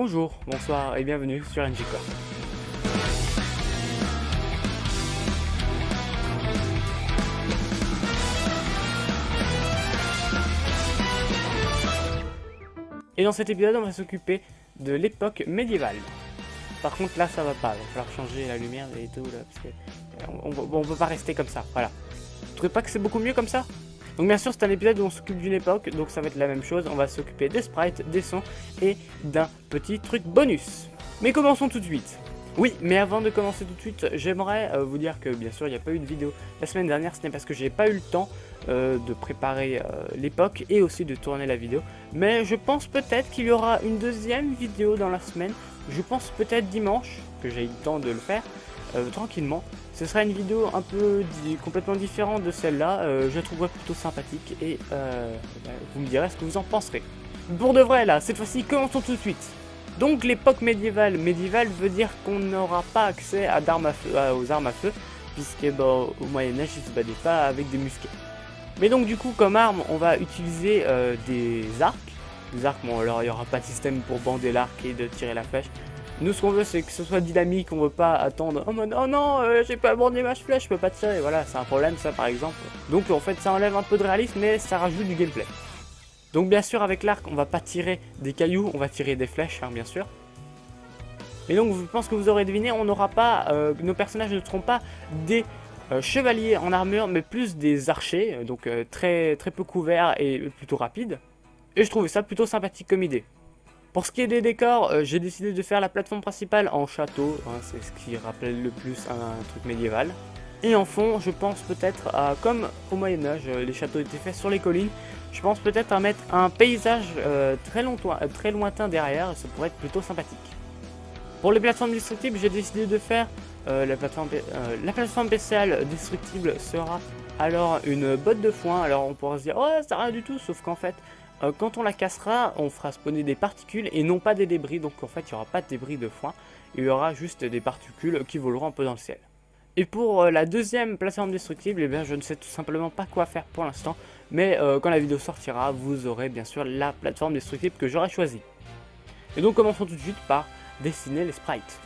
Bonjour, bonsoir et bienvenue sur NG Corp. Et dans cet épisode, on va s'occuper de l'époque médiévale. Par contre, là, ça va pas. Il va falloir changer la lumière et tout, là, parce que on peut pas rester comme ça. Voilà. Vous trouvez pas que c'est beaucoup mieux comme ça? Donc bien sûr, c'est un épisode où on s'occupe d'une époque, donc ça va être la même chose. On va s'occuper des sprites, des sons et d'un petit truc bonus. Mais commençons tout de suite. Oui, mais avant de commencer tout de suite, j'aimerais vous dire que bien sûr, il n'y a pas eu de vidéo la semaine dernière. Ce n'est parce que j'ai pas eu le temps de préparer l'époque et aussi de tourner la vidéo. Mais je pense peut-être qu'il y aura une deuxième vidéo dans la semaine. Je pense peut-être dimanche, que j'ai eu le temps de le faire tranquillement. Ce sera une vidéo un peu complètement différente de celle-là. Je la trouverai plutôt sympathique et vous me direz ce que vous en penserez. Pour de vrai là, cette fois-ci, commençons tout de suite. Donc l'époque médiévale. Médiévale veut dire qu'on n'aura pas accès à aux armes à feu, puisque bon, au Moyen-Âge, ils se battaient pas avec des musquets. Mais donc du coup, comme arme, on va utiliser des arcs. Des arcs, bon alors il n'y aura pas de système pour bander l'arc et de tirer la flèche. Nous, ce qu'on veut, c'est que ce soit dynamique. On veut pas attendre. Oh non, j'ai pas bandé ma flèche, je peux pas tirer. Voilà, c'est un problème ça par exemple. Donc en fait, ça enlève un peu de réalisme, mais ça rajoute du gameplay. Donc bien sûr, avec l'arc, on va pas tirer des cailloux, on va tirer des flèches, hein, bien sûr. Et donc, je pense que vous aurez deviné, on n'aura pas, nos personnages ne seront pas des chevaliers en armure, mais plus des archers, donc très peu couverts et plutôt rapides. Et je trouvais ça plutôt sympathique comme idée. Pour ce qui est des décors, j'ai décidé de faire la plateforme principale en château, hein, c'est ce qui rappelle le plus un truc médiéval. Et en fond, je pense peut-être à, comme au Moyen-Âge, les châteaux étaient faits sur les collines, je pense peut-être à mettre un paysage très lointain derrière, ça pourrait être plutôt sympathique. Pour les plateformes destructibles, j'ai décidé de faire la plateforme spéciale destructible sera alors une botte de foin. Alors on pourra se dire, oh ça rien du tout, sauf qu'en fait, quand on la cassera, on fera spawner des particules et non pas des débris. Donc en fait, il n'y aura pas de débris de foin, il y aura juste des particules qui voleront un peu dans le ciel. Et pour la deuxième plateforme destructible, eh bien, je ne sais tout simplement pas quoi faire pour l'instant. Mais quand la vidéo sortira, vous aurez bien sûr la plateforme destructible que j'aurai choisie. Et donc commençons tout de suite par dessiner les sprites.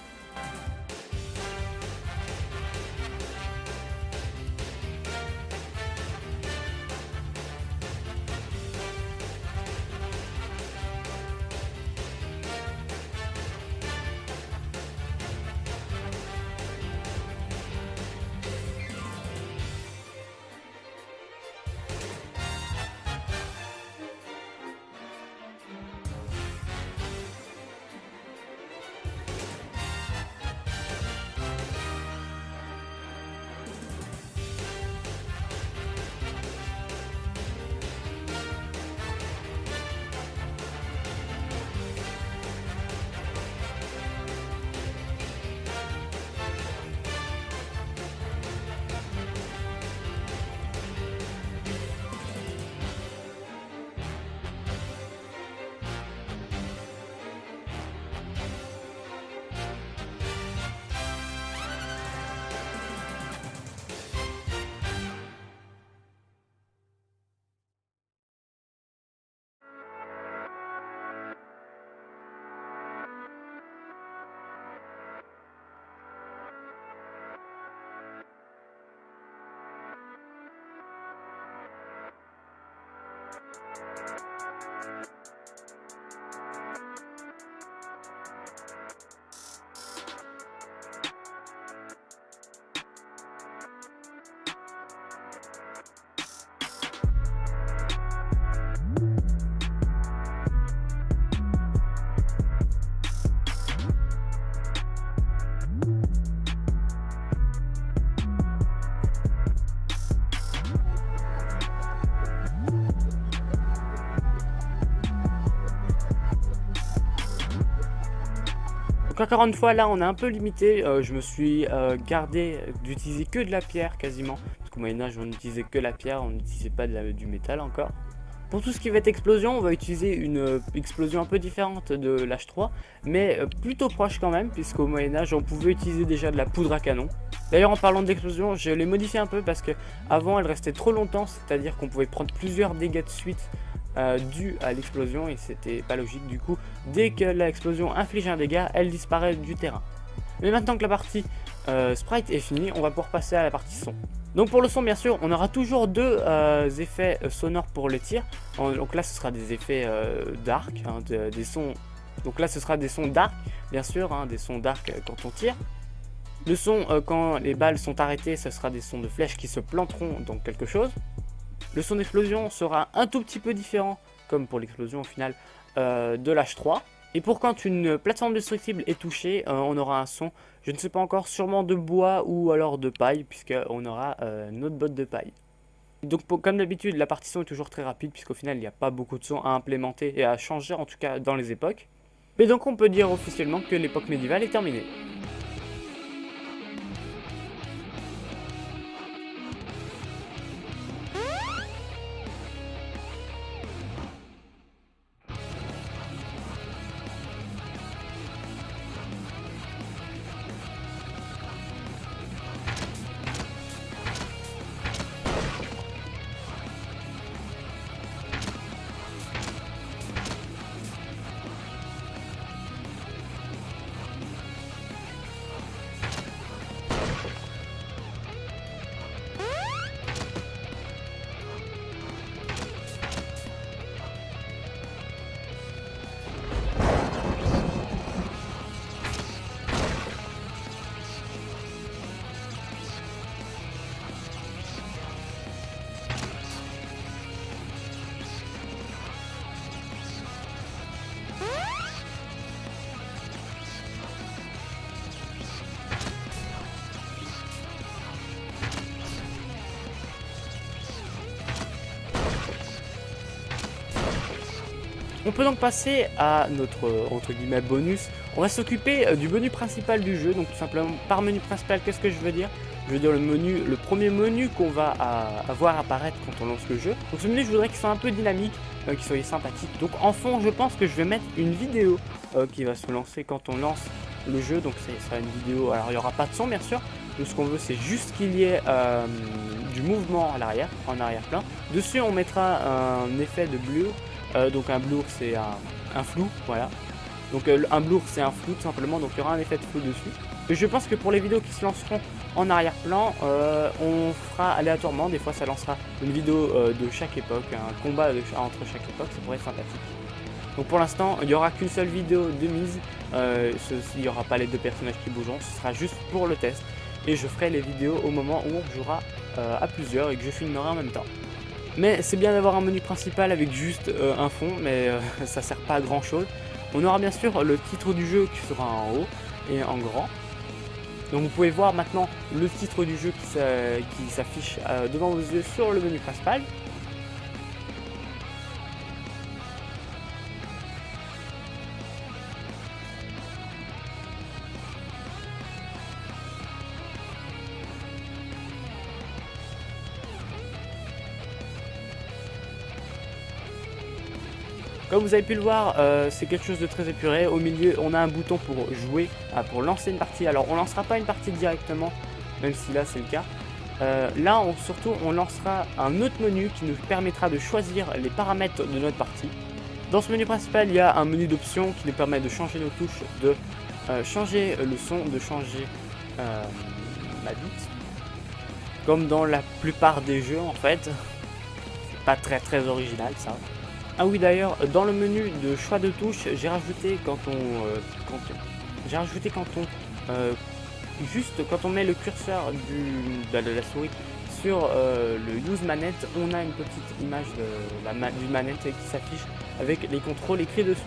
Donc encore une fois là on est un peu limité, je me suis gardé d'utiliser que de la pierre quasiment, parce qu'au Moyen-Âge on n'utilisait que la pierre, on n'utilisait pas du métal encore. Pour tout ce qui va être explosion, on va utiliser une explosion un peu différente de l'H3, mais plutôt proche quand même, puisqu'au Moyen-Âge on pouvait utiliser déjà de la poudre à canon. D'ailleurs en parlant d'explosion, je l'ai modifié un peu parce que avant elle restait trop longtemps, c'est-à-dire qu'on pouvait prendre plusieurs dégâts de suite dû à l'explosion et c'était pas logique. Du coup, dès que l'explosion inflige un dégât, elle disparaît du terrain. Mais maintenant que la partie sprite est finie, on va pouvoir passer à la partie son. Donc pour le son, bien sûr, on aura toujours deux effets sonores pour le tir. Donc là, ce sera des effets d'arc, hein, des sons. Donc là, ce sera des sons d'arc, bien sûr, hein, des sons d'arc quand on tire. Le son quand les balles sont arrêtées, ce sera des sons de flèches qui se planteront dans quelque chose. Le son d'explosion sera un tout petit peu différent, comme pour l'explosion au final, de l'H3. Et pour quand une plateforme destructible est touchée, on aura un son, je ne sais pas encore, sûrement de bois ou alors de paille, puisqu'on aura notre botte de paille. Donc comme d'habitude, la partie son est toujours très rapide, puisqu'au final il n'y a pas beaucoup de sons à implémenter et à changer, en tout cas dans les époques. Mais donc on peut dire officiellement que l'époque médiévale est terminée. On peut donc passer à notre entre guillemets bonus. On va s'occuper du menu principal du jeu. Donc tout simplement par menu principal, qu'est-ce que je veux dire? Je veux dire le premier menu qu'on va voir apparaître quand on lance le jeu. Donc ce menu, je voudrais qu'il soit un peu dynamique, qu'il soit sympathique. Donc en fond, je pense que je vais mettre une vidéo qui va se lancer quand on lance le jeu. Donc ça sera une vidéo, alors il n'y aura pas de son bien sûr. Donc ce qu'on veut, c'est juste qu'il y ait du mouvement à l'arrière, en arrière-plan. Dessus, on mettra un effet de blur. Donc un blur c'est un flou, voilà. Donc un blur c'est un flou tout simplement, donc il y aura un effet de flou dessus. Et je pense que pour les vidéos qui se lanceront en arrière-plan, on fera aléatoirement, des fois ça lancera une vidéo de chaque époque, un combat entre chaque époque, ça pourrait être sympathique. Donc pour l'instant, il n'y aura qu'une seule vidéo de mise, il n'y aura pas les deux personnages qui bougeront, ce sera juste pour le test. Et je ferai les vidéos au moment où on jouera à plusieurs et que je filmerai en même temps. Mais c'est bien d'avoir un menu principal avec juste un fond, mais ça sert pas à grand chose. On aura bien sûr le titre du jeu qui sera en haut et en grand. Donc vous pouvez voir maintenant le titre du jeu qui s'affiche devant vos yeux sur le menu principal. Comme vous avez pu le voir, c'est quelque chose de très épuré. Au milieu, on a un bouton pour jouer, pour lancer une partie. Alors, on lancera pas une partie directement, même si là c'est le cas. Là, surtout, on lancera un autre menu qui nous permettra de choisir les paramètres de notre partie. Dans ce menu principal, il y a un menu d'options qui nous permet de changer nos touches, de changer le son, de changer la bite. Comme dans la plupart des jeux, en fait. C'est pas très original, ça. Ah oui, d'ailleurs, dans le menu de choix de touches, j'ai rajouté quand on met le curseur de la souris sur le use manette, on a une petite image d'une manette qui s'affiche avec les contrôles écrits dessus.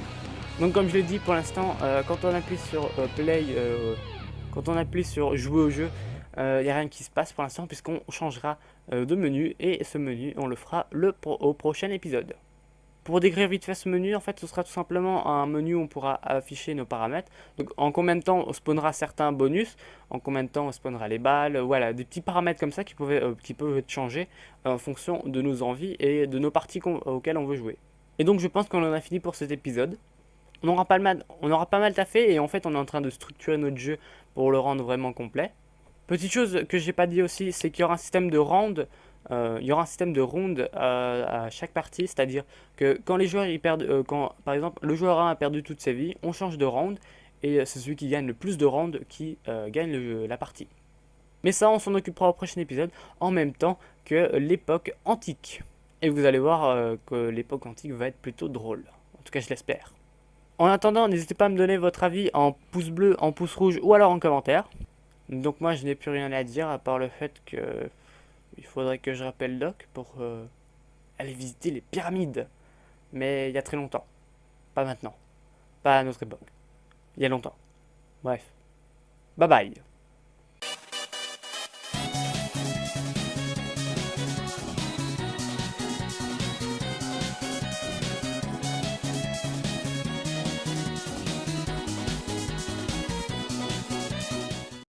Donc comme je l'ai dit pour l'instant, quand on appuie sur play, quand on appuie sur jouer au jeu, il n'y a rien qui se passe pour l'instant puisqu'on changera de menu et ce menu on le fera au prochain épisode. Pour décrire vite fait ce menu, en fait, ce sera tout simplement un menu où on pourra afficher nos paramètres. Donc, en combien de temps on spawnera certains bonus, en combien de temps on spawnera les balles, voilà, des petits paramètres comme ça qui peuvent être changés en fonction de nos envies et de nos parties auxquelles on veut jouer. Et donc, je pense qu'on en a fini pour cet épisode. On aura pas mal taffé et en fait, on est en train de structurer notre jeu pour le rendre vraiment complet. Petite chose que j'ai pas dit aussi, c'est qu'il y aura un système de round il y aura un système de ronde à chaque partie, c'est-à-dire que quand les joueurs ils perdent, quand par exemple le joueur 1 a perdu toutes ses vies, on change de round et c'est celui qui gagne le plus de rounds qui gagne la partie. Mais ça, on s'en occupera au prochain épisode, en même temps que l'époque antique. Et vous allez voir que l'époque antique va être plutôt drôle. En tout cas, je l'espère. En attendant, n'hésitez pas à me donner votre avis en pouce bleu, en pouce rouge ou alors en commentaire. Donc moi, je n'ai plus rien à dire à part le fait que il faudrait que je rappelle Doc pour aller visiter les pyramides. Mais il y a très longtemps. Pas maintenant. Pas à notre époque. Il y a longtemps. Bref. Bye bye.